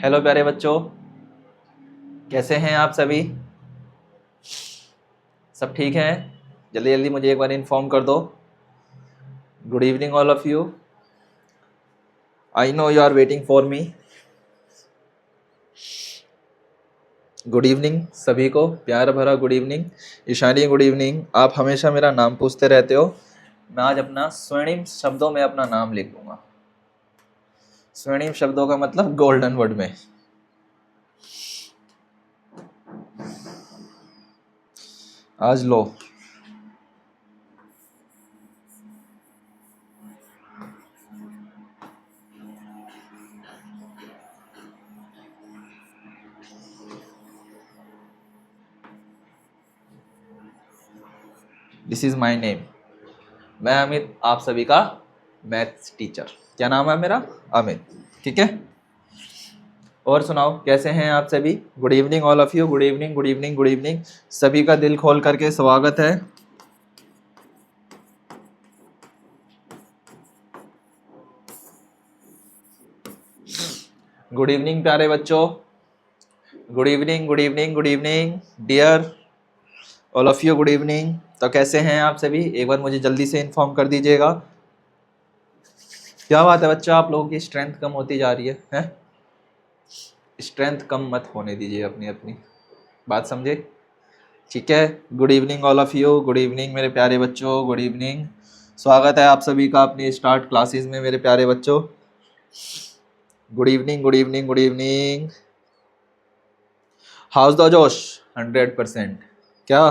Hello प्यारे बच्चों, कैसे हैं आप सभी? सब ठीक हैं? जल्दी जल्दी मुझे एक बार इन्फॉर्म कर दो। Good evening all of you. I know you are waiting for me. Good evening सभी को, प्यार भरा good evening. Ishani good evening. आप हमेशा मेरा नाम पूछते रहते हो। मैं आज अपना स्वर्णिम शब्दों में अपना नाम लिख लूँगा। स्वर्णिम शब्दों का मतलब गोल्डन वर्ड में। आज लो, दिस इज माई नेम। मैं अमित, आप सभी का मैथ्स टीचर। क्या नाम है मेरा? अमित। ठीक है, और सुनाओ कैसे हैं आप सभी? Good evening all of you. Good evening, good evening, good evening. सभी का दिल खोल करके स्वागत है। गुड इवनिंग प्यारे बच्चों। Good evening, good evening, good evening dear all of you. Good evening. तो कैसे हैं आप सभी? एक बार मुझे जल्दी से इन्फॉर्म कर दीजिएगा। क्या बात है बच्चा, आप लोगों की स्ट्रेंथ कम होती जा रही है, हैं? स्ट्रेंथ कम मत होने दीजिए अपनी अपनी, बात समझे? ठीक है। Good evening all of you. Good evening मेरे प्यारे बच्चों, गुड इवनिंग। स्वागत है आप सभी का अपनी स्टार्ट क्लासेस में मेरे प्यारे बच्चों। Good evening, good evening, good evening. House the जोश 100%। क्या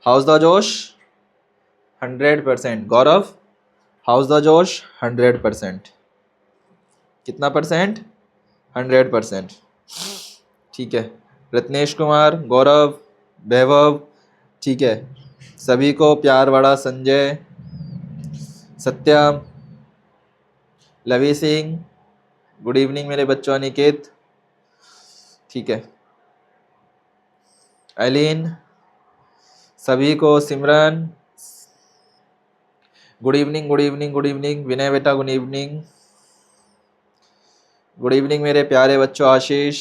हाउस द जोश? 100%। गौरव, हाउस द जोश 100%। कितना परसेंट? 100%। ठीक है। रत्नेश कुमार, गौरव, वैभव, ठीक है। सभी को प्यार बड़ा। संजय, सत्यम, लवी सिंह, गुड इवनिंग मेरे बच्चों। अनिकेत, ठीक है। एलिन, सभी को। Simran, good evening, good evening, good evening. Vinay बेटा, गुड इवनिंग। गुड इवनिंग मेरे प्यारे बच्चों। आशीष,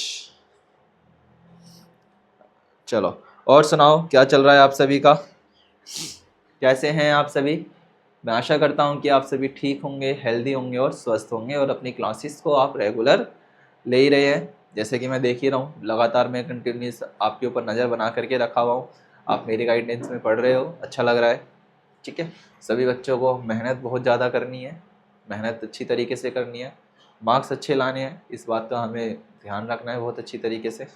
चलो और सुनाओ क्या चल रहा है आप सभी का? कैसे हैं आप सभी? मैं आशा करता हूं कि आप सभी ठीक होंगे, हेल्दी होंगे और स्वस्थ होंगे, और अपनी क्लासेस को आप रेगुलर ले ही रहे हैं। जैसे कि मैं देख ही रहा हूँ, लगातार मैं कंटिन्यूस आपके ऊपर नज़र बना करके रखा हुआ हूँ। आप मेरी गाइडेंस में पढ़ रहे हो, अच्छा लग रहा है। ठीक है। सभी बच्चों को मेहनत बहुत ज़्यादा करनी है, मेहनत अच्छी तरीके से करनी है, मार्क्स अच्छे लाने हैं, इस बात का हमें ध्यान रखना है बहुत अच्छी तरीके से।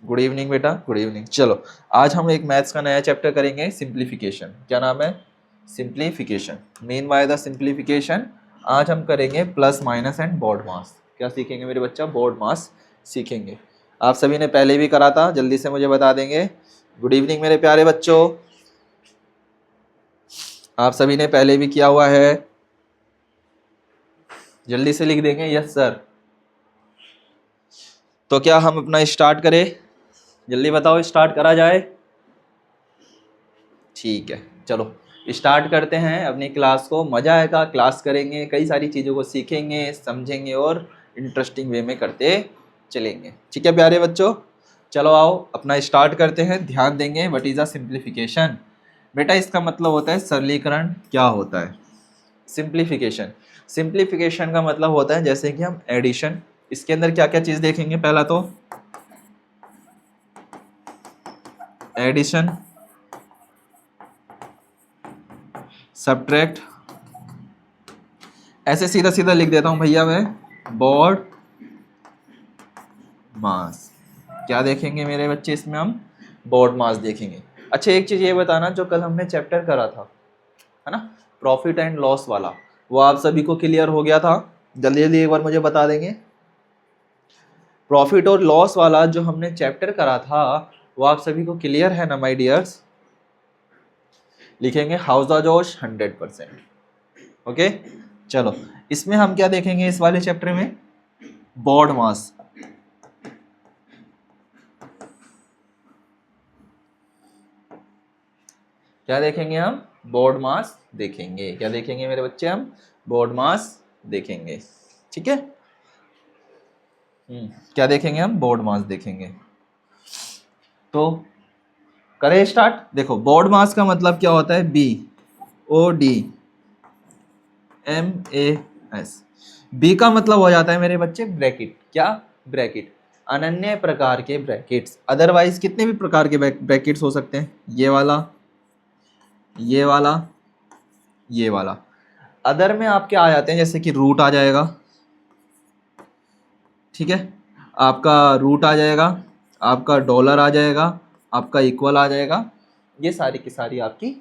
गुड इवनिंग बेटा, गुड इवनिंग। चलो आज हम एक मैथ्स का नया चैप्टर करेंगे, सिंप्लीफिकेशन। क्या नाम है? Simplification. Mean by the simplification आज हम करेंगे प्लस माइनस एंड बोर्ड मास। क्या सीखेंगे मेरे बच्चा? बोर्ड मास सीखेंगे। आप सभी ने पहले भी करा था, जल्दी से मुझे बता देंगे। गुड इवनिंग मेरे प्यारे बच्चों, आप सभी ने पहले भी किया हुआ है? जल्दी से लिख देंगे यस सर। तो क्या हम अपना स्टार्ट करें? जल्दी बताओ, स्टार्ट करा जाए? ठीक है, चलो स्टार्ट करते हैं अपनी क्लास को। मज़ा आएगा, क्लास करेंगे, कई सारी चीज़ों को सीखेंगे, समझेंगे और इंटरेस्टिंग वे में करते चलेंगे। ठीक है प्यारे बच्चों, चलो आओ अपना स्टार्ट करते हैं। ध्यान देंगे। What is a simplification? बेटा इसका मतलब होता है सरलीकरण। क्या होता है सिंप्लीफिकेशन? सिंप्लीफिकेशन का मतलब होता है जैसे कि हम एडिशन, इसके अंदर क्या क्या चीज़ देखेंगे? पहला तो एडिशन, सब्ट्रैक्ट, ऐसे सीधा सीधा लिख देता हूं भैया मैं, बोर्ड मास। क्या देखेंगे मेरे बच्चे इसमें? हम बोर्ड मास देखेंगे। अच्छा एक चीज ये बताना, जो कल हमने चैप्टर करा था, है ना, प्रॉफिट एंड लॉस वाला, वो आप सभी को क्लियर हो गया था? जल्दी जल्दी एक बार मुझे बता देंगे। प्रॉफिट और लॉस वाला जो हमने चैप्टर करा था, वो आप सभी को क्लियर है ना माय डियर्स? लिखेंगे हाउस द जोश 100%। ओके, चलो इसमें हम क्या देखेंगे इस वाले चैप्टर में? बोर्ड मास। क्या देखेंगे हम? बोर्ड मास देखेंगे। क्या देखेंगे मेरे बच्चे? हम बोर्ड मास देखेंगे। ठीक है, क्या देखेंगे हम? बोर्ड मास देखेंगे। तो करें स्टार्ट। देखो बोर्ड मास का मतलब क्या होता है? BODMAS। बी का मतलब हो जाता है मेरे बच्चे ब्रैकेट। क्या? ब्रैकेट। अनन्य प्रकार के ब्रैकेट्स। अदरवाइज कितने भी प्रकार के ब्रैकेट्स हो सकते हैं। ये वाला, ये वाला, ये वाला। अदर में आपके आ जाते हैं जैसे कि रूट आ जाएगा, ठीक है, आपका रूट आ जाएगा, आपका डॉलर आ जाएगा, आपका इक्वल आ जाएगा। ये सारी की सारी आपकी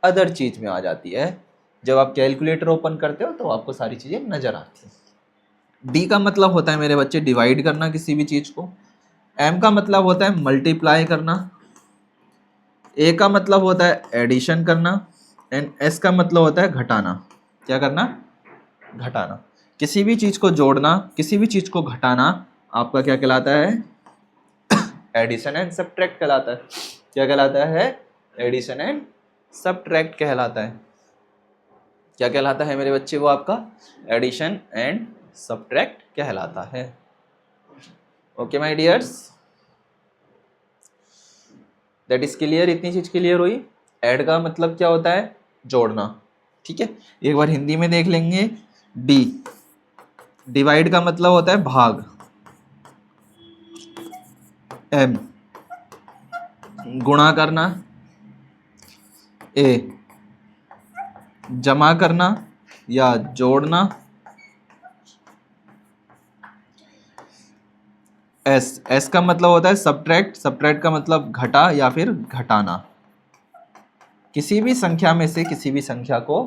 अदर चीज में आ जाती है। जब आप कैलकुलेटर ओपन करते हो तो आपको सारी चीजें नजर आती हैं। डी का मतलब होता है मेरे बच्चे डिवाइड करना किसी भी चीज को। एम का मतलब होता है मल्टीप्लाई करना। ए का मतलब होता है एडिशन करना। एंड एस का मतलब होता है घटाना। क्या करना? घटाना। किसी भी चीज को जोड़ना, किसी भी चीज को घटाना आपका क्या कहलाता है? एडिशन एंड सब्ट्रैक्ट कहलाता है। क्या कहलाता है? एडिशन एंड सब्ट्रैक्ट कहलाता है। क्या कहलाता है मेरे बच्चे? वो आपका एडिशन एंड सब्ट्रैक्ट कहलाता है। Okay my dears, that is clear. इतनी चीज क्लियर हुई। ऐड का मतलब क्या होता है? जोड़ना। ठीक है, एक बार हिंदी में देख लेंगे। डी, डिवाइड का मतलब होता है भाग। एम, गुणा करना। ए, जमा करना या जोड़ना। एस, एस का मतलब होता है सब्ट्रैक्ट। सब्ट्रैक्ट का मतलब घटा या फिर घटाना। किसी भी संख्या में से किसी भी संख्या को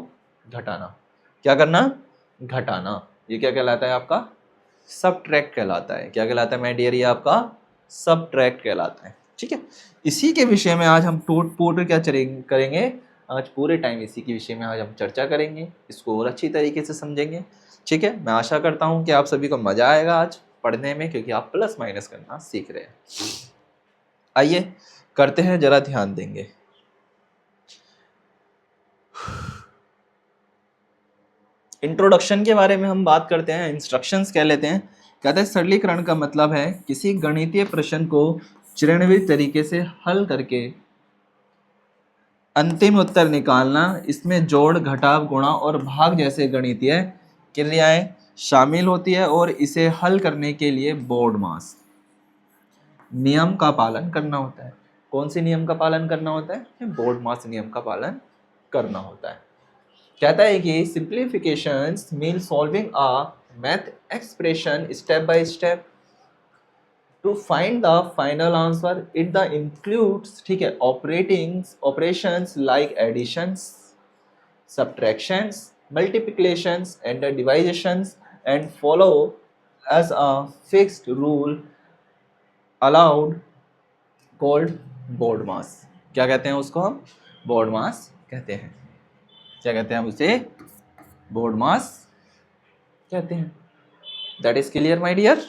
घटाना। क्या करना? घटाना। ये क्या कहलाता है आपका? सब्ट्रैक्ट कहलाता है। क्या कहलाता है माय डियर? ये आपका सब्ट्रैक्ट कहलाता है। ठीक है, इसी के विषय में आज हम पूरे क्या करेंगे? आज पूरे टाइम इसी के विषय में आज हम चर्चा करेंगे, इसको और अच्छी तरीके से समझेंगे। ठीक है, मैं आशा करता हूँ कि आप सभी को मजा आएगा आज पढ़ने में, क्योंकि आप प्लस माइनस करना सीख रहे हैं। आइए करते हैं, जरा ध्यान देंगे। इंट्रोडक्शन के बारे में हम बात करते हैं, इंस्ट्रक्शंस कह लेते हैं। कहते हैं सरलीकरण का मतलब है किसी गणितीय प्रश्न को चरणबद्ध तरीके से हल करके अंतिम उत्तर निकालना। इसमें जोड़, घटाव, गुणा और भाग जैसे गणितीय क्रियाएं शामिल होती है और इसे हल करने के लिए बोर्ड मास नियम का पालन करना होता है। कौन से नियम का पालन करना होता है? बोर्ड मास नियम का पालन करना होता है। कहता है कि simplifications mean solving a math expression step by step to find the final answer. It the includes, ठीक है, operations like additions, subtractions, multiplications and the divisions, and follow as a fixed rule allowed called board mass। क्या कहते हैं उसको हम? Board मास कहते हैं। क्या कहते हैं हम उसे? बोर्ड मास कहते हैं। That is clear my dear?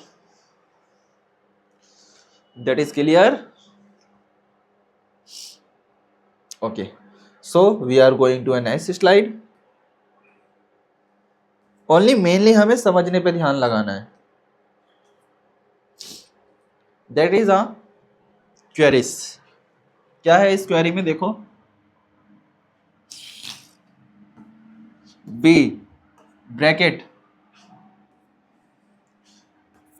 That is clear? Okay, so we are going to a next slide. Only mainly हमें समझने पे ध्यान लगाना है। That is a queries. क्या है इस क्वेरी में? देखो, बी ब्रैकेट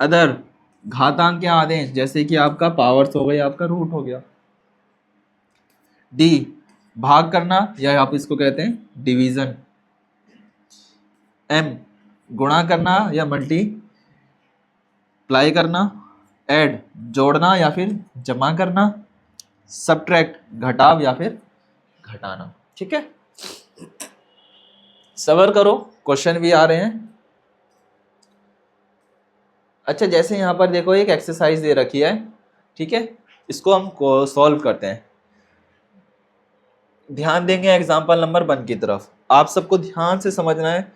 अदर घातांक के आदेश, जैसे कि आपका पावर्स हो गया, आपका रूट हो गया। डी भाग करना, या आप इसको कहते हैं डिवीजन। एम गुणा करना या मल्टीप्लाई करना। ऐड जोड़ना या फिर जमा करना। सब्ट्रैक्ट घटाव या फिर घटाना। ठीक है, सबर करो, क्वेश्चन भी आ रहे हैं। अच्छा, जैसे यहाँ पर देखो एक एक्सरसाइज दे रखी है, ठीक है, इसको हम सॉल्व करते हैं। ध्यान देंगे एग्जाम्पल नंबर 1 की तरफ। आप सबको ध्यान से समझना है,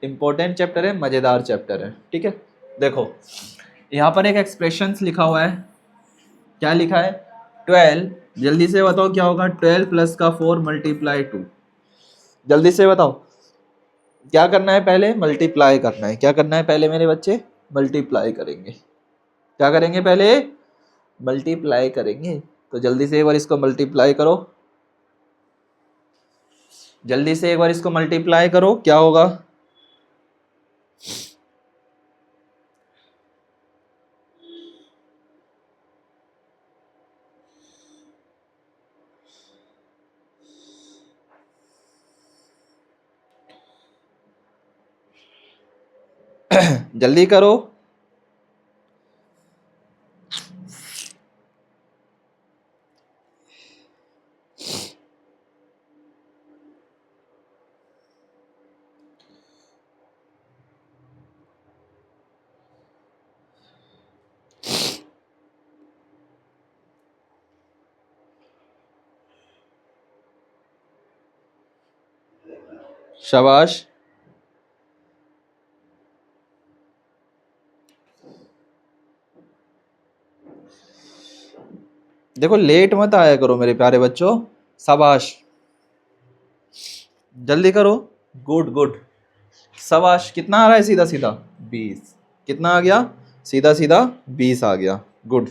इंपॉर्टेंट चैप्टर है, मजेदार चैप्टर है। ठीक है, देखो यहाँ पर एक एक्सप्रेशंस लिखा हुआ है। क्या लिखा है? 12, जल्दी से बताओ क्या होगा? 12 प्लस का 4 मल्टीप्लाई 2। जल्दी से बताओ क्या करना है? पहले मल्टीप्लाई करना है। क्या करना है पहले मेरे बच्चे? मल्टीप्लाई करेंगे। क्या करेंगे? पहले मल्टीप्लाई करेंगे। तो जल्दी से एक बार इसको मल्टीप्लाई करो, जल्दी से एक बार इसको मल्टीप्लाई करो, क्या होगा? जल्दी करो। शाबाश। देखो लेट मत आया करो मेरे प्यारे बच्चों। शाबाश, जल्दी करो। गुड गुड, शाबाश। कितना आ रहा है सीधा सीधा? 20। कितना आ गया? सीधा सीधा 20 आ गया। गुड।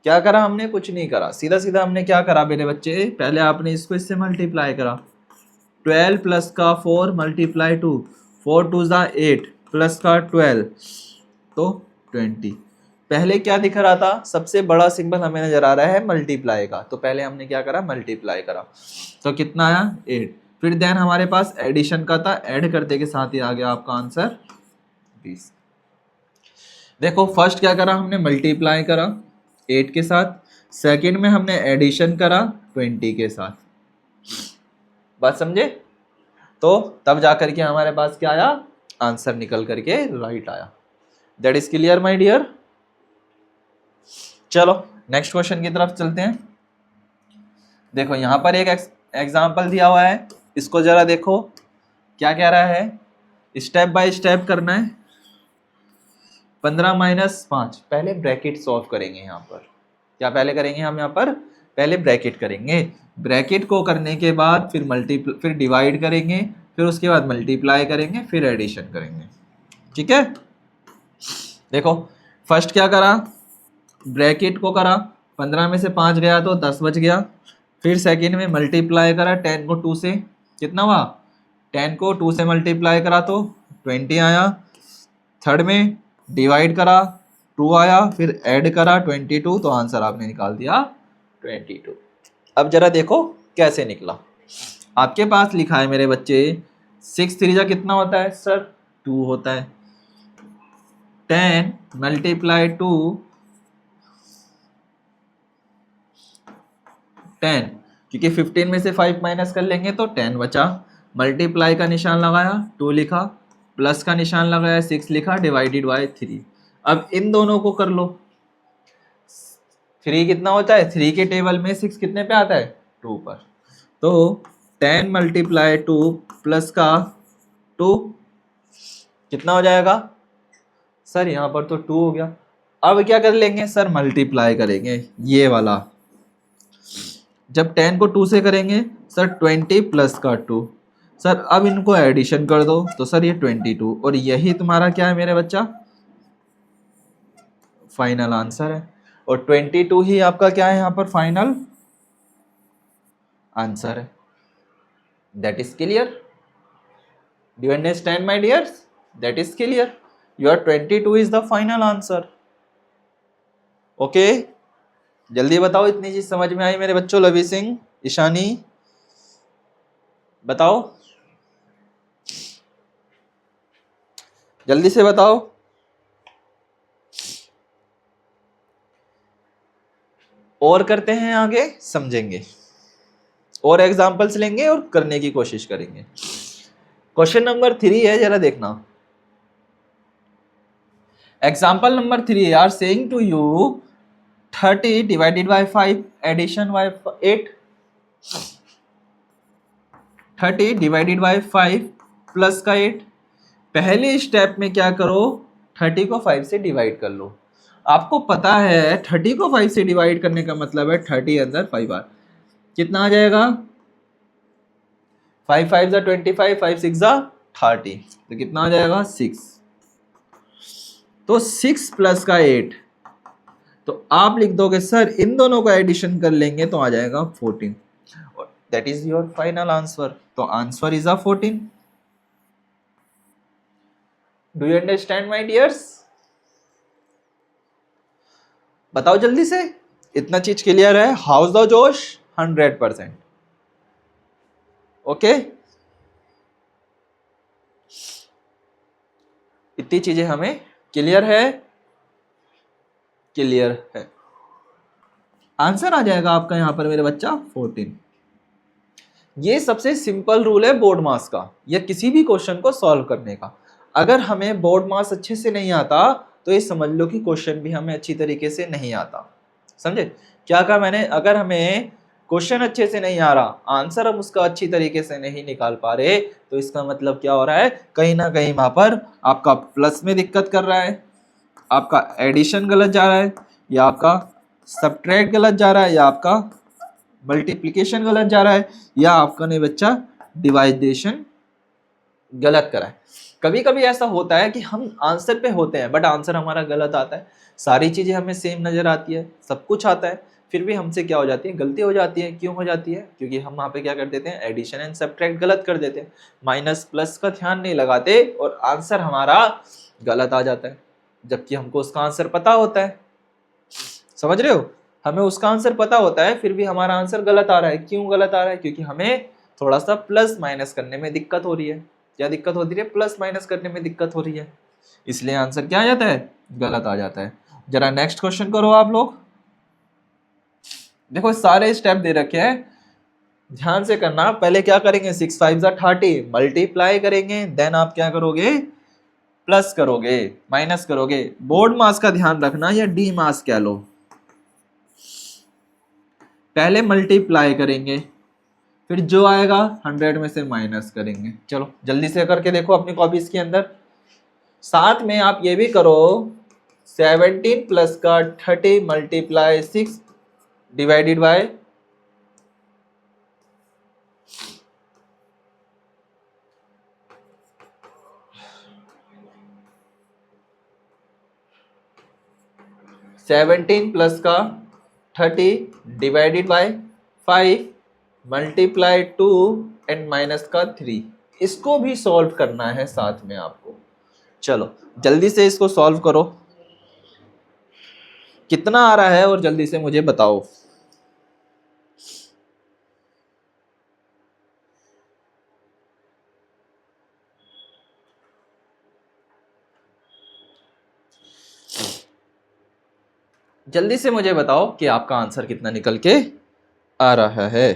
क्या करा हमने? कुछ नहीं करा, सीधा सीधा हमने क्या करा मेरे बच्चे? पहले आपने इसको इससे मल्टीप्लाई करा। 12 प्लस का 4 मल्टीप्लाई 2, 4 2 ज़ा 8 प्लस का 12 तो 20। पहले क्या दिख रहा था? सबसे बड़ा सिंबल हमें नजर आ रहा है मल्टीप्लाई का, तो पहले हमने क्या करा? मल्टीप्लाई करा। तो कितना आया? 8। फिर देन हमारे पास एडिशन का था, ऐड करते के साथ ही आ गया आपका आंसर 20। देखो फर्स्ट क्या करा हमने? मल्टीप्लाई करा 8 के साथ, सेकंड में हमने एडिशन करा 20 के साथ। बात समझे? तो तब जाकर के हमारे पास क्या आया? आंसर निकल करके राइट आया। That is clear my dear. चलो नेक्स्ट क्वेश्चन की तरफ चलते हैं। देखो यहां पर एक एग्जाम्पल दिया हुआ है, इसको जरा देखो क्या कह रहा है। स्टेप बाय स्टेप करना है। 15 माइनस 5, पहले ब्रैकेट सॉल्व करेंगे। यहाँ पर क्या पहले करेंगे हम? यहाँ पर पहले ब्रैकेट करेंगे। ब्रैकेट को करने के बाद फिर डिवाइड करेंगे, फिर उसके बाद मल्टीप्लाई करेंगे, फिर एडिशन करेंगे। ठीक है? देखो फर्स्ट क्या करा? ब्रैकेट को करा, 15 में से 5 गया तो 10 बच गया। फिर सेकेंड में मल्टीप्लाई करा 10 को 2 से, कितना हुआ? 10 को 2 से मल्टीप्लाई करा तो 20 आया। थर्ड में डिवाइड करा 2 आया, फिर ऐड करा 22, तो आंसर आपने निकाल दिया 22। अब जरा देखो कैसे निकला। आपके पास लिखा है मेरे बच्चे 6 3 जा कितना होता है सर? 2 होता है। 10 मल्टीप्लाई 2 10, क्योंकि 15 में से 5 माइनस कर लेंगे तो 10 बचा। मल्टीप्लाई का निशान लगाया 2 लिखा, प्लस का निशान लगाया 6 लिखा, डिवाइडेड बाय 3। अब इन दोनों को कर लो। 3 कितना होता है? 3 के टेबल में 6 कितने पे आता है? 2 पर। तो 10 मल्टीप्लाई 2 प्लस का 2 कितना हो जाएगा सर? यहाँ पर तो 2 हो गया। अब क्या कर लेंगे सर? मल्टीप्लाई करेंगे ये वाला। जब 10 को 2 से करेंगे सर 20 प्लस का 2। सर अब इनको एडिशन कर दो तो सर ये 22, और यही तुम्हारा क्या है मेरे बच्चा? फाइनल आंसर है। और 22 ही आपका क्या है यहाँ पर? फाइनल आंसर है। That is clear. Do you understand my dears? That is clear. Your 22 is the final answer. Okay, जल्दी बताओ इतनी चीज समझ में आई मेरे बच्चों? लवी सिंह, ईशानी, बताओ जल्दी से बताओ। और करते हैं आगे, समझेंगे और एग्जांपल्स लेंगे और करने की कोशिश करेंगे। क्वेश्चन नंबर 3 है, जरा देखना। Example number 3 are saying to you 30 divided by 5 addition by 8। 30 divided by 5 plus का 8। पहले स्टेप में क्या करो? 30 को 5 से डिवाइड कर लो। आपको पता है 30 को 5 से डिवाइड करने का मतलब है 30 अंदर 5 बार कितना आ जाएगा? 5 5 जा 25, 5 6 जा 30, तो कितना आ जाएगा? 6। तो 6 प्लस का 8, तो आप लिख दोगे सर इन दोनों का एडिशन कर लेंगे तो आ जाएगा 14, that is your final answer. तो answer is a 14। Do you understand my dears? बताओ जल्दी से, इतना चीज क्लियर है? हाउस द जोश? 100%। ओके, इतनी चीजें हमें क्लियर है? क्लियर है। आंसर आ जाएगा आपका यहां पर मेरे बच्चा 14। ये सबसे सिंपल रूल है बोर्ड मास का, या किसी भी क्वेश्चन को सॉल्व करने का। अगर हमें बोर्ड मास अच्छे से नहीं आता तो ये समझ लो कि क्वेश्चन भी हमें अच्छी तरीके से नहीं आता। समझे क्या कहा मैंने? अगर हमें क्वेश्चन अच्छे से नहीं आ रहा, आंसर हम उसका अच्छी तरीके से नहीं निकाल पा रहे, तो इसका मतलब क्या हो रहा है? कहीं ना कहीं वहां पर आपका प्लस में दिक्कत कर रहा है, आपका एडिशन गलत जा रहा है, या आपका सब्ट्रैक्ट गलत जा रहा है, या आपका मल्टीप्लिकेशन गलत जा रहा है, या आपका नहीं बच्चा डिवाइडेशन गलत करा है। कभी कभी ऐसा होता है कि हम आंसर पे होते हैं बट आंसर हमारा गलत आता है। सारी चीजें हमें सेम नजर आती है, सब कुछ आता है, फिर भी हमसे क्या हो जाती है? गलती हो जाती है। क्यों हो जाती है? क्योंकि हम वहां पे क्या कर देते हैं? एडिशन एंड सब्ट्रैक्ट गलत कर देते हैं, माइनस प्लस का ध्यान नहीं लगाते और आंसर हमारा गलत आ जाता है, जबकि हमको उसका आंसर पता होता है। समझ रहे हो? हमें उसका आंसर पता होता है फिर भी हमारा आंसर गलत आ रहा है। क्यों गलत आ रहा है? क्योंकि हमें थोड़ा सा प्लस माइनस करने में दिक्कत हो रही है। क्या दिक्कत हो रही है? प्लस माइनस करने में दिक्कत हो रही है, इसलिए आंसर क्या आ जाता है? गलत आ जाता है। जरा नेक्स्ट क्वेश्चन करो आप लोग। देखो सारे स्टेप दे रखे हैं, ध्यान से करना। पहले क्या करेंगे? 6 5 30 मल्टीप्लाई करेंगे, देन आप क्या करोगे? प्लस करोगे, माइनस करोगे। बोर्ड मास का ध्यान रखना, या डी मास कह लो। पहले मल्टीप्लाई करेंगे, फिर जो आएगा 100 में से माइनस करेंगे। चलो जल्दी से करके देखो अपनी कॉपीज के अंदर। साथ में आप ये भी करो, 17 प्लस का 30 मल्टीप्लाई 6 डिवाइडेड बाय 17 प्लस का 30 divided by 5 multiply 2 and minus का 3। इसको भी सॉल्व करना है साथ में आपको। चलो जल्दी से इसको सॉल्व करो, कितना आ रहा है और जल्दी से मुझे बताओ। जल्दी से मुझे बताओ कि आपका आंसर कितना निकल के आ रहा है।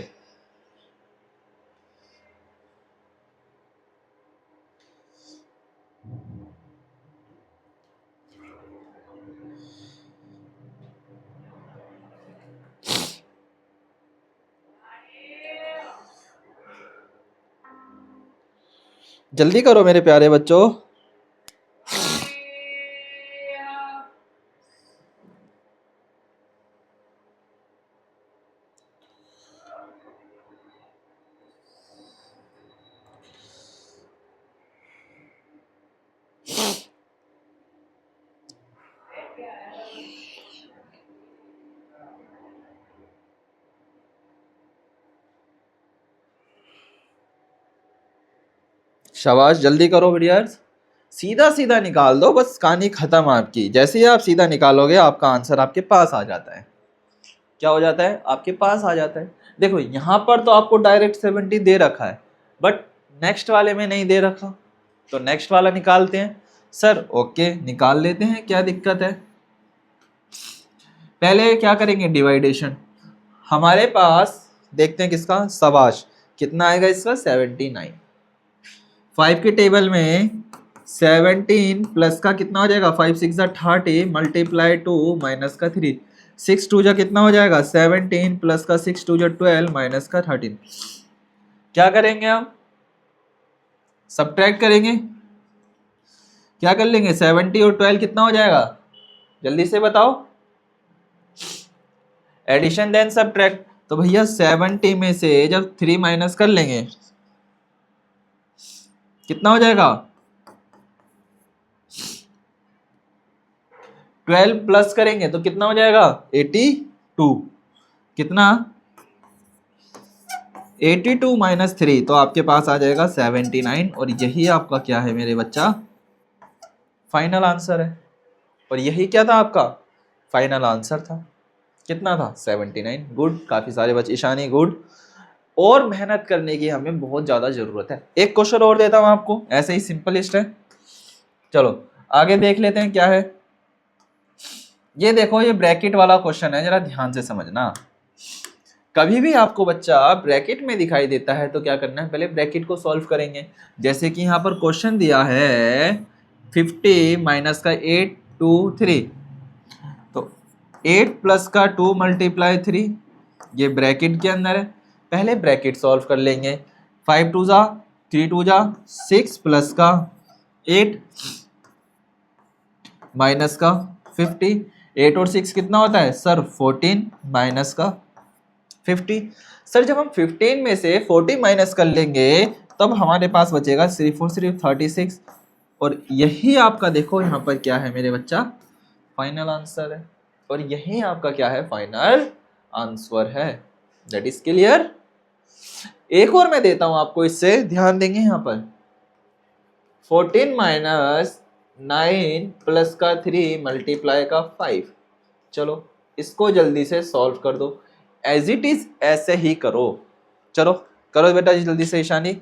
जल्दी करो मेरे प्यारे बच्चों। शाबाश, जल्दी करो बिटियार्स, सीधा सीधा निकाल दो, बस कहानी खत्म आपकी। जैसे ही आप सीधा निकालोगे आपका आंसर आपके पास आ जाता है। क्या हो जाता है? आपके पास आ जाता है। देखो यहाँ पर तो आपको डायरेक्ट 70 दे रखा है, बट नेक्स्ट वाले में नहीं दे रखा, तो नेक्स्ट वाला निकालते हैं। सर ओके निकाल लेते हैं, क्या दिक्कत है। पहले क्या करेंगे? डिवाइडेशन। हमारे पास देखते हैं किसका, शाबाश, कितना आएगा इसका? 79। 5 के टेबल में 17 प्लस का कितना हो जाएगा? 5 6 30 मल्टीप्लाई 2 माइनस का 3, 6 2 जा कितना हो जाएगा? 17 प्लस का 6 2 जा 12 माइनस का 13। क्या करेंगे आप? सब्ट्रैक्ट करेंगे। क्या कर लेंगे? 70 और 12 कितना हो जाएगा? जल्दी से बताओ। Addition then subtract. तो भैया 70 में से जब 3 माइनस कर लेंगे कितना हो जाएगा? 12 प्लस करेंगे तो कितना हो जाएगा 82, कितना 82 माइनस 3, तो आपके पास आ जाएगा 79, और यही आपका क्या है मेरे बच्चा, फाइनल आंसर है। और यही क्या था आपका फाइनल आंसर था, कितना था 79। गुड, काफी सारे बच्चे, ईशानी गुड। और मेहनत करने की हमें बहुत ज्यादा जरूरत है। एक क्वेश्चन और देता हूं आपको, ऐसे ही सिंपलिस्ट है। चलो आगे देख लेते हैं क्या है। ये देखो, ये ब्रैकेट वाला क्वेश्चन है, जरा ध्यान से समझना। कभी भी आपको बच्चा ब्रैकेट में दिखाई देता है तो क्या करना है, पहले ब्रैकेट को सॉल्व करेंगे। जैसे कि यहाँ पर क्वेश्चन दिया है 50 माइनस का 8 2 3, तो 8 प्लस का 2 मल्टीप्लाई 3, ये ब्रैकेट के अंदर है। पहले ब्रैकेट सॉल्व कर लेंगे। 5 2 जा 3 2 जा 6 प्लस का 8 माइनस का 50, 8 और 6 कितना होता है सर 14 माइनस का 50। सर जब हम 15 में से 40 माइनस कर लेंगे तब हमारे पास बचेगा सिर्फ और सिर्फ 36, और यही आपका देखो यहाँ पर क्या है मेरे बच्चा, फाइनल आंसर है। और यही आपका क्या है, फाइनल आंसर है। That is clear. एक और मैं देता हूं आपको, इससे ध्यान देंगे यहाँ पर 14 माइनस 9 प्लस का 3 मल्टीप्लाई का 5। चलो इसको जल्दी से सॉल्व कर दो, एज इट इज ऐसे ही करो। चलो करो बेटा जी जल्दी से ईशानी।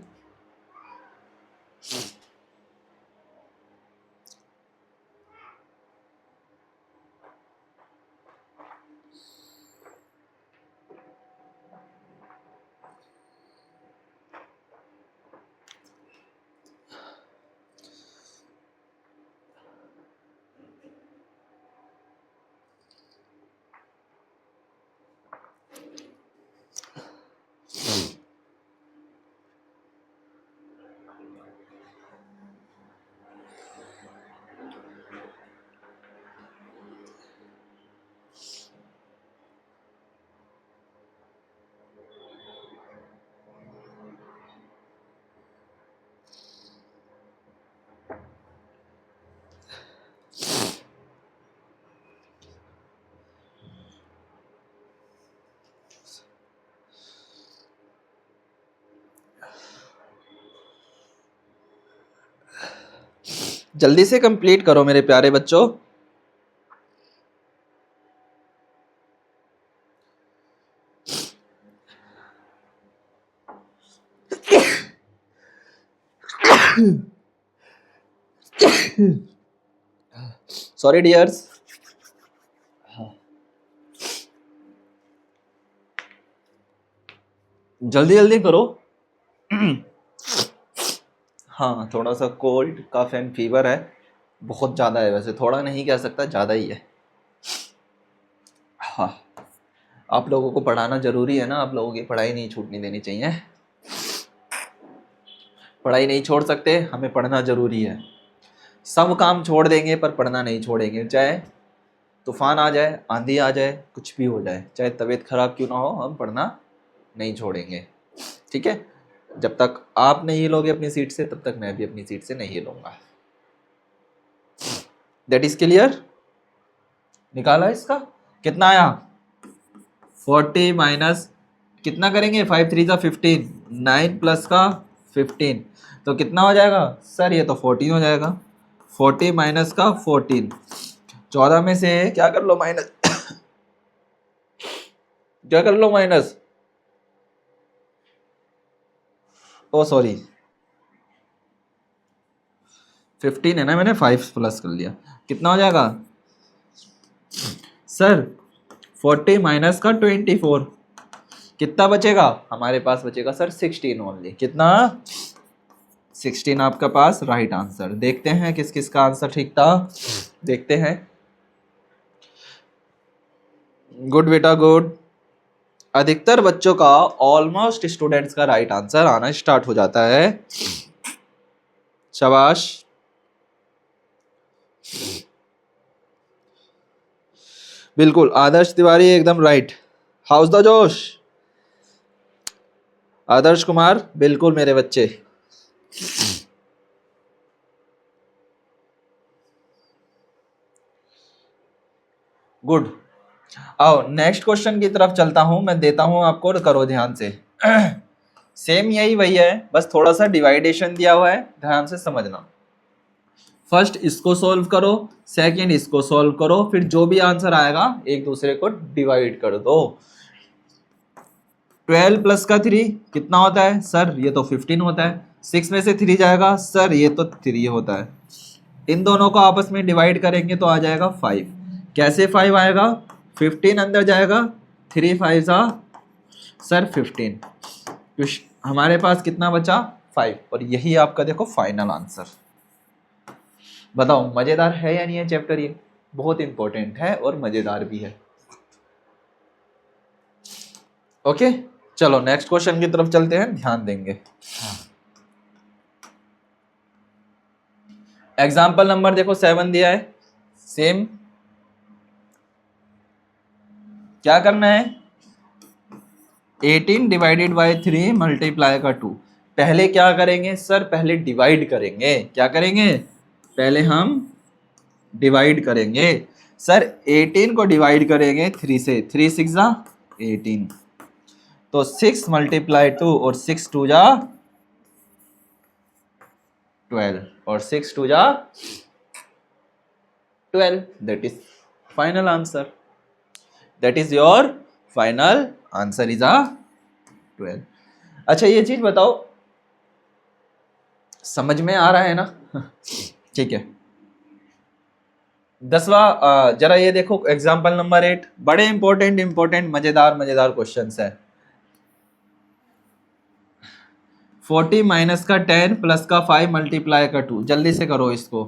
जल्दी से कंप्लीट करो मेरे प्यारे बच्चों। Sorry dears. जल्दी जल्दी करो। हाँ थोड़ा सा कोल्ड कफ एंड फीवर है, बहुत ज़्यादा है, वैसे थोड़ा नहीं कह सकता, ज़्यादा ही है। हाँ आप लोगों को पढ़ाना जरूरी है ना, आप लोगों की पढ़ाई नहीं छूटनी देनी चाहिए। पढ़ाई नहीं छोड़ सकते, हमें पढ़ना जरूरी है। सब काम छोड़ देंगे पर पढ़ना नहीं छोड़ेंगे, चाहे तूफान आ जाए, आंधी आ जाए, कुछ भी हो जाए, चाहे तबीयत खराब क्यों ना हो, हम पढ़ना नहीं छोड़ेंगे। ठीक है, जब तक आप नहीं हिलोगे अपनी सीट से तब तक मैं भी अपनी सीट से नहीं हिलूंगा। That is clear. निकाला इसका कितना आया 40 माइनस कितना करेंगे 5 3 15, 9 प्लस का 15, तो कितना हो जाएगा सर, ये तो 14 हो जाएगा। 40 माइनस का 14, 14 में से क्या कर लो माइनस, क्या कर लो माइनस, ओ सॉरी 15 है ना, मैंने 5 प्लस कर लिया, कितना हो जाएगा सर 40 माइनस का 24, कितना बचेगा हमारे पास, बचेगा सर 16 ओनली। कितना 16 आपका पास राइट आंसर। देखते हैं किस किस का आंसर ठीक था, देखते हैं। गुड बेटा गुड। अधिकतर बच्चों का, ऑलमोस्ट स्टूडेंट्स का राइट आंसर आना स्टार्ट हो जाता है। शाबाश। बिल्कुल आदर्श तिवारी एकदम राइट। हाउस द जोश। आदर्श कुमार बिल्कुल मेरे बच्चे। गुड। आओ नेक्स्ट क्वेश्चन की तरफ चलता हूं, मैं देता हूं आपको और करो ध्यान से। सेम यही वही है, बस थोड़ा सा डिवाइडेशन दिया हुआ है, ध्यान से समझना। फर्स्ट इसको सॉल्व करो, सेकंड इसको सॉल्व करो, फिर जो भी आंसर आएगा एक दूसरे को डिवाइड कर दो। 12 प्लस का 3 कितना होता है सर? ये तो 15 होता है। 6 में से 3 जाएगा सर, ये तो 3 होता है। इन दोनों को आपस में डिवाइड करेंगे तो आ जाएगा 5। कैसे 5 आएगा? 15 अंदर जाएगा, 3 5 जा सर 15, तो हमारे पास कितना बचा? 5। और यही आपका देखो फाइनल आंसर। बताओ मजेदार है या नहीं है चैप्टर? ये बहुत इंपॉर्टेंट है और मजेदार भी है। ओके चलो नेक्स्ट क्वेश्चन की तरफ चलते हैं, ध्यान देंगे। एग्जाम्पल नंबर देखो 7 दिया है। सेम क्या करना है? 18 डिवाइडेड बाई 3 मल्टीप्लाई का 2। पहले क्या करेंगे सर? पहले डिवाइड करेंगे। क्या करेंगे? पहले हम डिवाइड करेंगे सर। 18 को डिवाइड करेंगे 3 से, 3 6 जा 18, तो 6 मल्टीप्लाई 2 और 6 2 जा 12 और 6 2 जा 12। That is final answer. That is your final answer is 12। अच्छा ये चीज बताओ, समझ में आ रहा है ना? ठीक है। 10वां जरा ये देखो एग्जाम्पल नंबर 8, बड़े इंपॉर्टेंट मजेदार क्वेश्चन है। 40 माइनस का 10 प्लस का 5 मल्टीप्लाई का 2। जल्दी से करो इसको।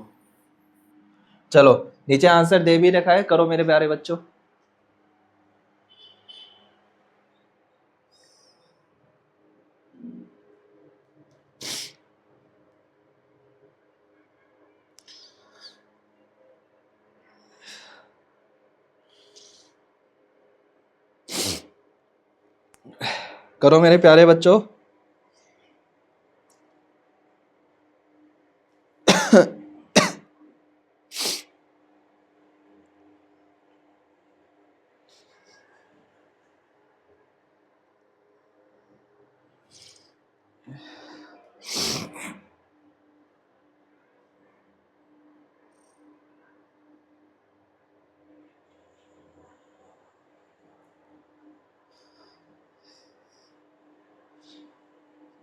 चलो नीचे आंसर दे भी रखा है, करो मेरे प्यारे बच्चों। करो मेरे प्यारे बच्चों।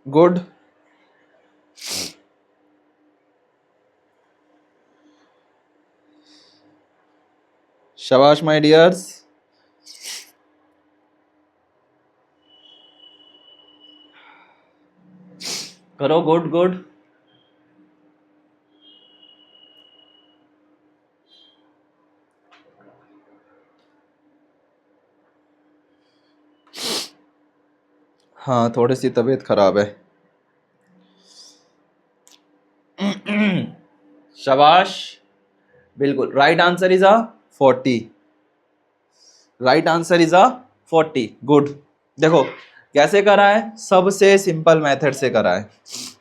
गुड। शाबाश माय डियर्स। करो गुड गुड। हाँ थोड़ी सी तबीयत खराब है। शाबाश, बिल्कुल right answer is 40। Right answer is 40। Good. देखो कैसे करा है? सबसे सिंपल मेथड से करा है।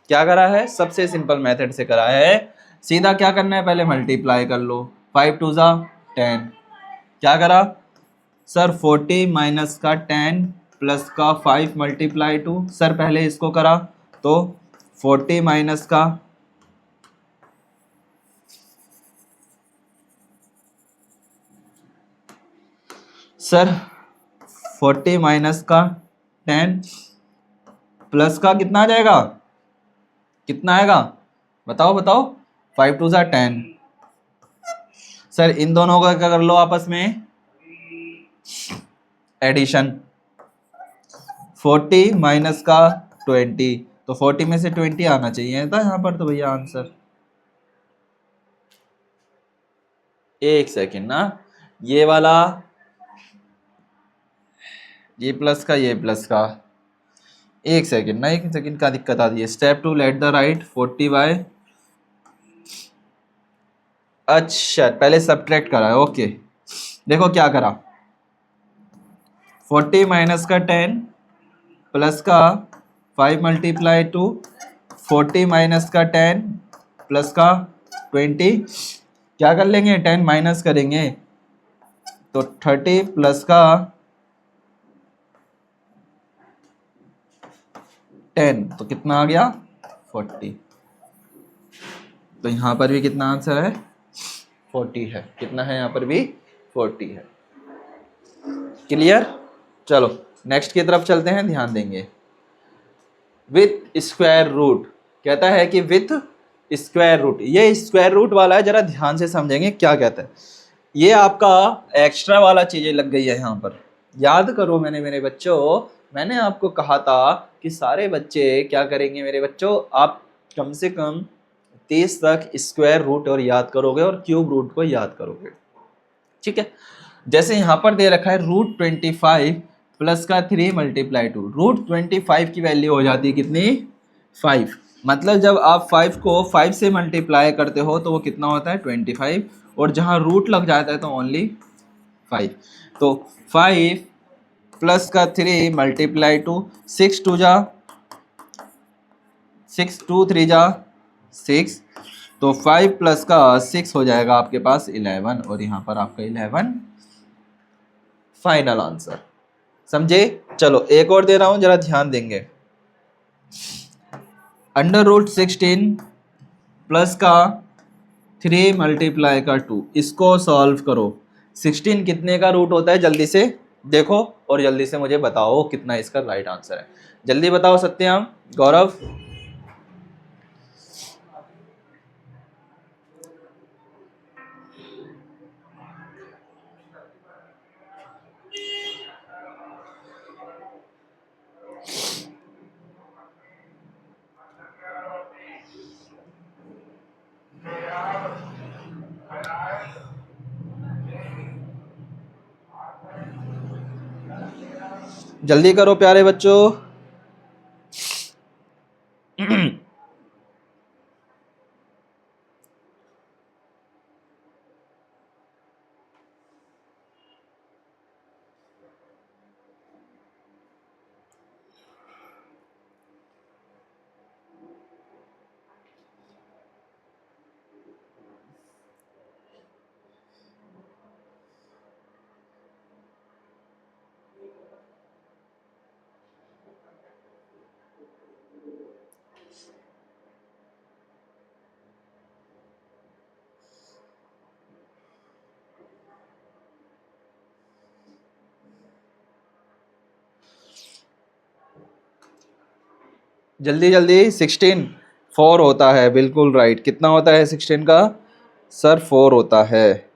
क्या करा है? सबसे सिंपल मेथड से करा है। सीधा क्या करना है? पहले मल्टीप्लाई कर लो। 5 2 जा 10। क्या करा सर? 40 माइनस का 10 प्लस का 5 मल्टीप्लाई 2। सर पहले इसको करा तो 40 माइनस का सर 40 माइनस का 10 प्लस का कितना आ जाएगा? कितना आएगा? बताओ बताओ। 5 2 जा 10। सर इन दोनों का क्या कर लो आपस में? एडिशन। 40 माइनस का 20, तो 40 में से 20 आना चाहिए था यहाँ पर तो भैया आंसर। एक सेकेंड ना, ये वाला ये प्लस का ये प्लस का, एक सेकेंड ना, एक सेकेंड का दिक्कत आती है। Step 2 let the right 40 by, अच्छा पहले सब्ट्रैक्ट करा है। ओके देखो क्या करा, 40 माइनस का 10 प्लस का 5 मल्टीप्लाई 2, 40 माइनस का 10 प्लस का 20, क्या कर लेंगे? 10 माइनस करेंगे तो 30 प्लस का 10 तो कितना आ गया 40। तो यहाँ पर भी कितना आंसर है 40 है। कितना है यहाँ पर भी 40 है। क्लियर। चलो नेक्स्ट की तरफ चलते हैं, ध्यान देंगे। विथ स्क्वायर रूट, कहता है कि विथ स्क्वायर रूट, ये स्क्वायर रूट वाला है, जरा ध्यान से समझेंगे क्या कहता है। ये आपका एक्स्ट्रा वाला चीजें लग गई है यहाँ पर। याद करो मेरे बच्चों, मैंने आपको कहा था कि सारे बच्चे क्या करेंगे मेरे बच्चों, आप कम से कम 30 तक स्क्वायर रूट और याद करोगे और क्यूब रूट को याद करोगे। ठीक है। जैसे यहाँ पर दे रखा है √25 प्लस का 3 मल्टीप्लाई 2, √25 की वैल्यू हो जाती है कितनी 5। मतलब जब आप 5 को 5 से मल्टीप्लाई करते हो तो वो कितना होता है 25, और जहाँ रूट लग जाता है तो ओनली 5। तो 5 प्लस का 3 मल्टीप्लाई 2, 6 2 जा 6 2 3 जा 6, तो 5 प्लस का 6 हो जाएगा आपके पास 11, और यहाँ पर आपका 11 फाइनल आंसर। समझे। चलो एक और दे रहा हूं, जरा ध्यान देंगे। √16 प्लस का 3 मल्टीप्लाई का 2, इसको सॉल्व करो। 16 कितने का रूट होता है जल्दी से देखो, और जल्दी से मुझे बताओ कितना इसका राइट आंसर है। जल्दी बताओ सत्यम, गौरव। जल्दी करो प्यारे बच्चों। जल्दी जल्दी। 16 4 होता है, बिल्कुल राइट। कितना होता है 16 का सर 4 होता है।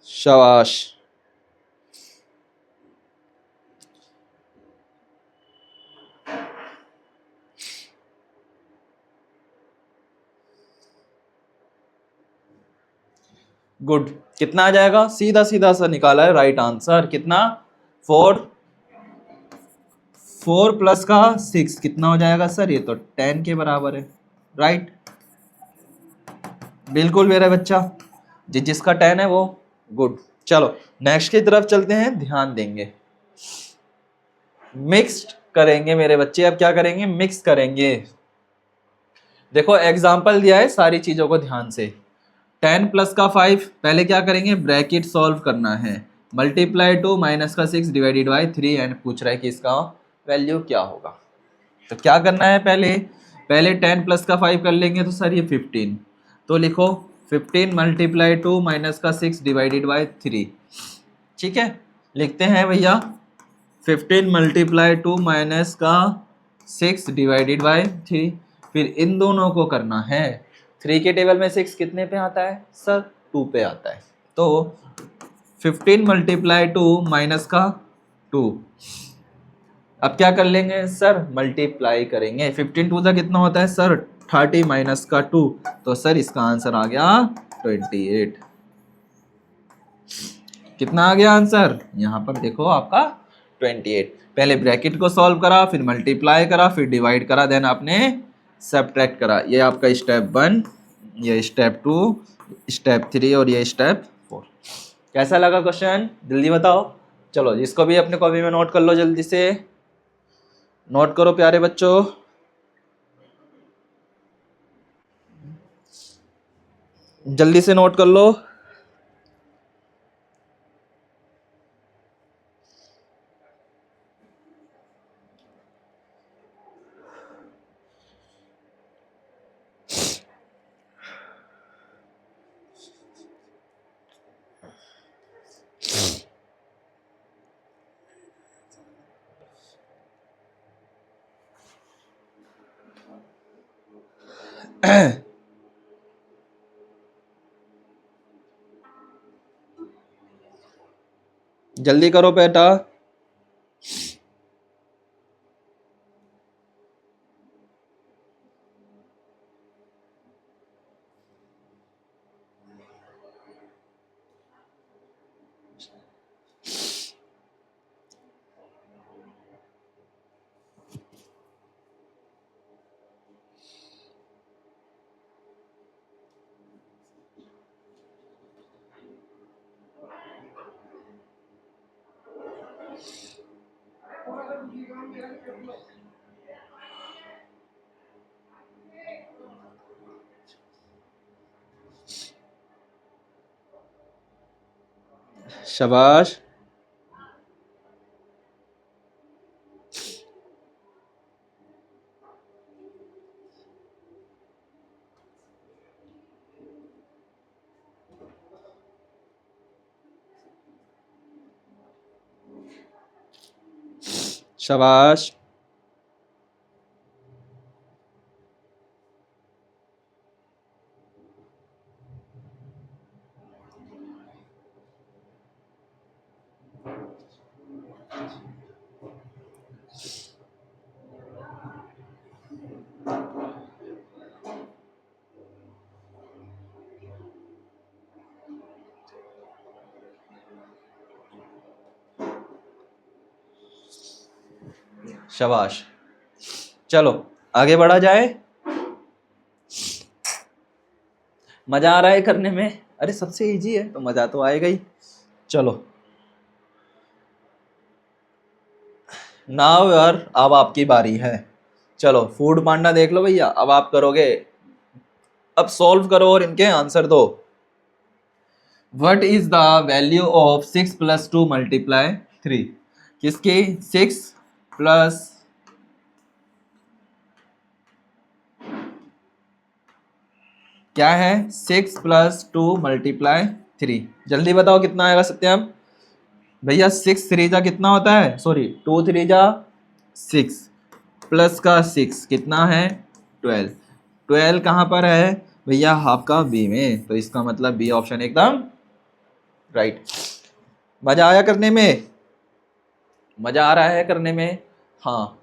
शाबाश। गुड। कितना आ जाएगा, सीधा सीधा सा निकाला है राइट आंसर। कितना 4 4 प्लस का 6 कितना हो जाएगा सर, ये तो 10 के बराबर है। राइट, बिल्कुल मेरा बच्चा, जिसका 10 है वो। गुड। चलो नेक्स्ट की तरफ चलते हैं, ध्यान देंगे। मिक्स्ड करेंगे मेरे बच्चे। अब क्या करेंगे, मिक्स करेंगे। देखो एग्जाम्पल दिया है, सारी चीजों को ध्यान से। 10 प्लस का 5, पहले क्या करेंगे ब्रैकेट सॉल्व करना है, मल्टीप्लाई 2 माइनस का 6 डिवाइडेड बाई 3, एंड पूछ रहा है कि इसका वैल्यू क्या होगा। तो क्या करना है, पहले 10 प्लस का 5 कर लेंगे तो सर ये 15, तो लिखो 15 मल्टीप्लाई 2 माइनस का 6 डिवाइडेड बाई 3। ठीक है, लिखते हैं भैया 15 मल्टीप्लाई 2 माइनस का 6 डिवाइडेड बाई 3। फिर इन दोनों को करना है। 3 के टेबल में 6 कितने पे आता है सर, 2 पे आता है। तो 15 मल्टीप्लाई 2 माइनस का 2। अब क्या कर लेंगे सर, मल्टीप्लाई करेंगे। 15 2 का कितना होता है सर 30 माइनस का 2, तो सर इसका आंसर आ गया 28। कितना आ गया आंसर, यहाँ पर देखो आपका 28। पहले ब्रैकेट को सॉल्व करा, फिर मल्टीप्लाई करा, फिर डिवाइड करा, देन आपने सब्ट्रैक्ट करा। ये आपका स्टेप 1 ये स्टेप 2, स्टेप 3 और ये स्टेप 4। कैसा लगा क्वेश्चन, जल्दी बताओ। चलो इसको भी अपने कॉपी में नोट कर लो, जल्दी से नोट करो प्यारे बच्चों। जल्दी से नोट कर लो। जल्दी करो बेटा। शाबाश। शाबाश। शाबाश। चलो आगे बढ़ा जाए। मजा आ रहा है करने में? अरे सबसे इजी है तो मजा तो आएगा ही। चलो नाउ यार, अब आपकी बारी है। चलो फूड पांडा देख लो भैया, अब आप करोगे। अब सॉल्व करो और इनके आंसर दो। What is the value of 6 + 2 × 3? किसकी? 6 प्लस क्या है? 6 + 2 × 3। जल्दी बताओ कितना आएगा सत्यम भैया। 6 3 जा कितना होता है? सॉरी 2 3 जा 6 प्लस का 6 कितना है? 12। 12 कहाँ पर है भैया? आपका बी में, तो इसका मतलब बी ऑप्शन एकदम राइट। मजा आया करने में? मजा आ रहा है करने में? हाँ,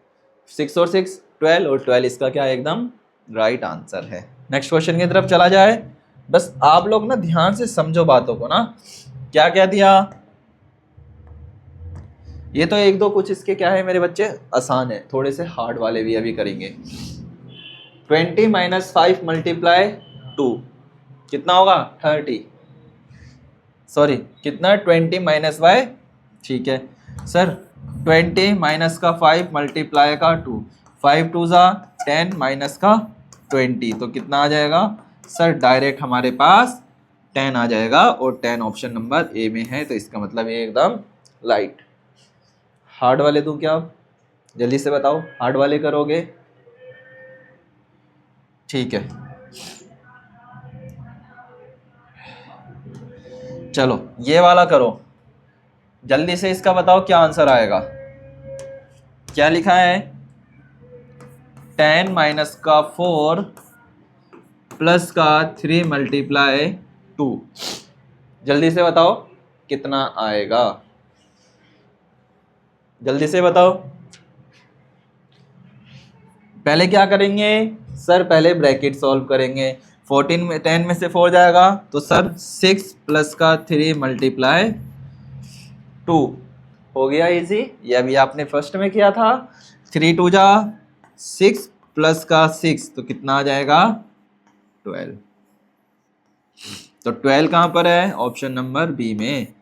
6 और 6 12 और 12 इसका क्या एकदम राइट आंसर है। नेक्स्ट क्वेश्चन की तरफ चला जाए। बस आप लोग ना ध्यान से समझो बातों को ना। क्या क्या दिया? ये तो एक दो कुछ इसके क्या है मेरे बच्चे आसान है, थोड़े से हार्ड वाले भी अभी करेंगे। 20 - 5 × 2 कितना होगा? 30। सॉरी कितना? 20 - y। ठीक है सर, 20 माइनस का 5 मल्टीप्लाई का 2, 5 2 जा 10 माइनस का 20, तो कितना आ जाएगा सर? डायरेक्ट हमारे पास 10 आ जाएगा, और 10 ऑप्शन नंबर ए में है, तो इसका मतलब ये एकदम लाइट। हार्ड वाले दूं क्या? जल्दी से बताओ, हार्ड वाले करोगे? ठीक है चलो ये वाला करो। जल्दी से इसका बताओ क्या आंसर आएगा। क्या लिखा है? 10 माइनस का 4 प्लस का 3 × 2। जल्दी से बताओ कितना आएगा? जल्दी से बताओ। पहले क्या करेंगे सर? पहले ब्रैकेट सॉल्व करेंगे। 14 में 10 में से 4 जाएगा तो सर 6 प्लस का 3 × 2 हो गया इजी। ये अभी आपने फर्स्ट में किया था। 3 2 जा 6 प्लस का 6 तो कितना आ जाएगा? 12। तो 12 कहाँ पर है? ऑप्शन नंबर बी में।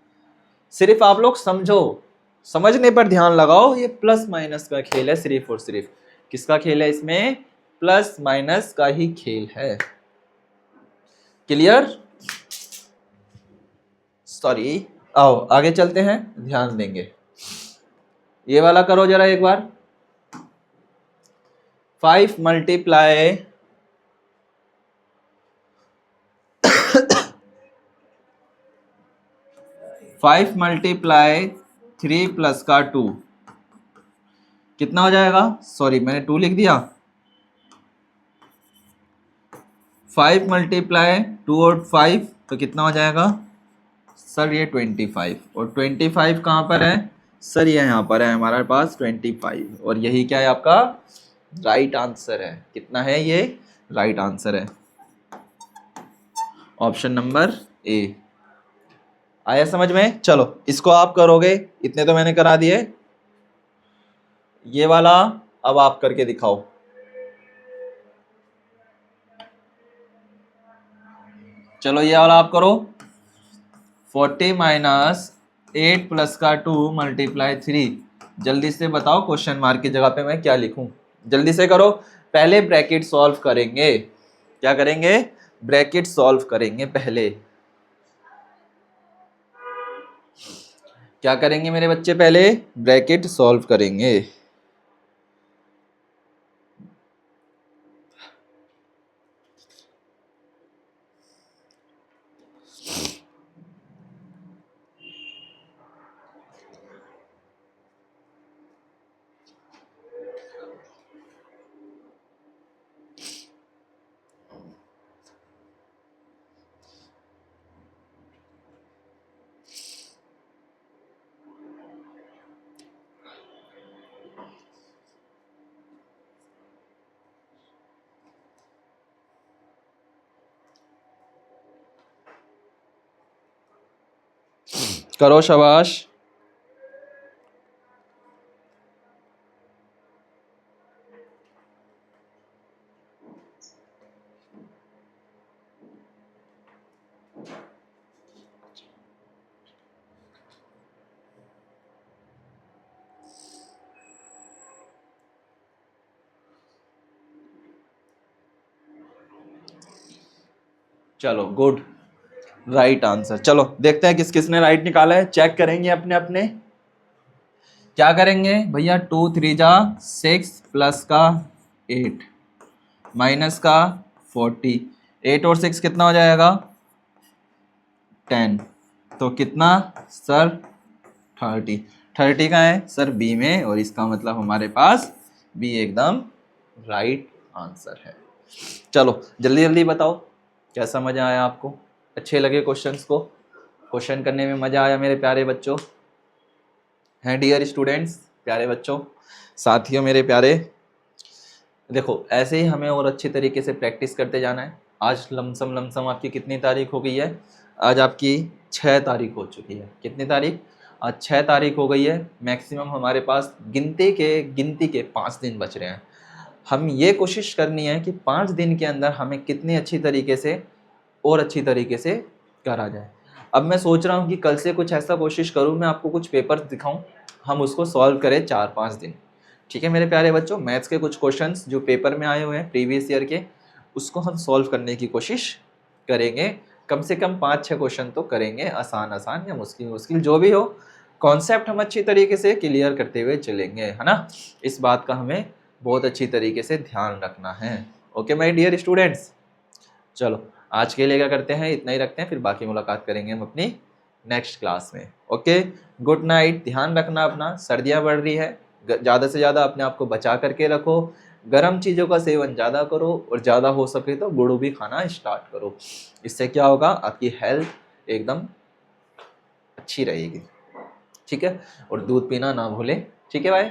सिर्फ आप लोग समझो, समझने पर ध्यान लगाओ, ये प्लस माइनस का खेल है सिर्फ और सिर्फ। किसका खेल है इसमें? प्लस माइनस का ही खेल है। क्लियर? सॉरी, आओ आगे चलते हैं, ध्यान देंगे। ये वाला करो जरा एक बार। 5 मल्टीप्लाई 5 मल्टीप्लाई 3 प्लस का 2 कितना हो जाएगा? सॉरी मैंने 2 लिख दिया। 5 मल्टीप्लाई 2 और 5 तो कितना हो जाएगा सर? ये 25। और 25 कहाँ पर है सर? ये यहाँ पर है हमारे पास 25। और यही क्या है आपका राइट आंसर है। कितना है ये? राइट आंसर है ऑप्शन नंबर ए। आया समझ में? चलो इसको आप करोगे, इतने तो मैंने करा दिए। ये वाला अब आप करके दिखाओ। चलो ये वाला आप करो। 40 माइनस 8 प्लस का 2 मल्टीप्लाई 3। जल्दी से बताओ क्वेश्चन मार्क की जगह पे मैं क्या लिखूं? जल्दी से करो। पहले ब्रैकेट सॉल्व करेंगे। क्या करेंगे? ब्रैकेट सॉल्व करेंगे पहले। क्या करेंगे मेरे बच्चे? पहले ब्रैकेट सॉल्व करेंगे। करो शाबाश। चलो गुड, राइट आंसर। चलो देखते हैं किस किसने राइट निकाला है। चेक करेंगे अपने अपने। क्या करेंगे भैया? 2 3 जा 6 प्लस का 8 माइनस का 40। 8 और 6 कितना हो जाएगा? 10। तो कितना सर? 30। 30 का है सर बी में, और इसका मतलब हमारे पास बी एकदम राइट आंसर है। चलो जल्दी जल्दी बताओ कैसा मजा आया आपको? अच्छे लगे क्वेश्चंस को? क्वेश्चन करने में मजा आया मेरे प्यारे बच्चों? हैं डियर स्टूडेंट्स, प्यारे बच्चों, साथियों मेरे प्यारे? देखो ऐसे ही हमें और अच्छी तरीके से प्रैक्टिस करते जाना है। आज लमसम लमसम आपकी कितनी तारीख हो गई है? आज आपकी 6 तारीख हो चुकी है। कितनी तारीख? आज 6 तारीख हो गई है। मैक्सिमम हमारे पास गिनती के 5 दिन बच रहे हैं। हम ये कोशिश करनी है कि 5 दिन के अंदर हमें कितनी अच्छी तरीके से और अच्छी तरीके से करा जाए। अब मैं सोच रहा हूँ कि कल से कुछ ऐसा कोशिश करूँ, मैं आपको कुछ पेपर्स दिखाऊं, हम उसको सॉल्व करें 4-5 दिन। ठीक है मेरे प्यारे बच्चों? मैथ्स के कुछ क्वेश्चंस जो पेपर में आए हुए हैं प्रीवियस ईयर के, उसको हम सॉल्व करने की कोशिश करेंगे। कम से कम 5-6 क्वेश्चन तो करेंगे, आसान आसान या मुश्किल मुश्किल जो भी हो, कॉन्सेप्ट हम अच्छी तरीके से क्लियर करते हुए चलेंगे, है ना? इस बात का हमें बहुत अच्छी तरीके से ध्यान रखना है। ओके माय डियर स्टूडेंट्स, चलो आज के लिए क्या करते हैं, इतना ही रखते हैं, फिर बाकी मुलाकात करेंगे हम अपनी नेक्स्ट क्लास में। Okay, good night. ध्यान रखना अपना, सर्दियाँ बढ़ रही है, ज़्यादा से ज़्यादा अपने आप को बचा करके रखो, गर्म चीज़ों का सेवन ज़्यादा करो, और ज़्यादा हो सके तो गुड़ भी खाना स्टार्ट करो। इससे क्या होगा, आपकी हेल्थ एकदम अच्छी रहेगी। ठीक है, और दूध पीना ना भूलें। ठीक है भाई।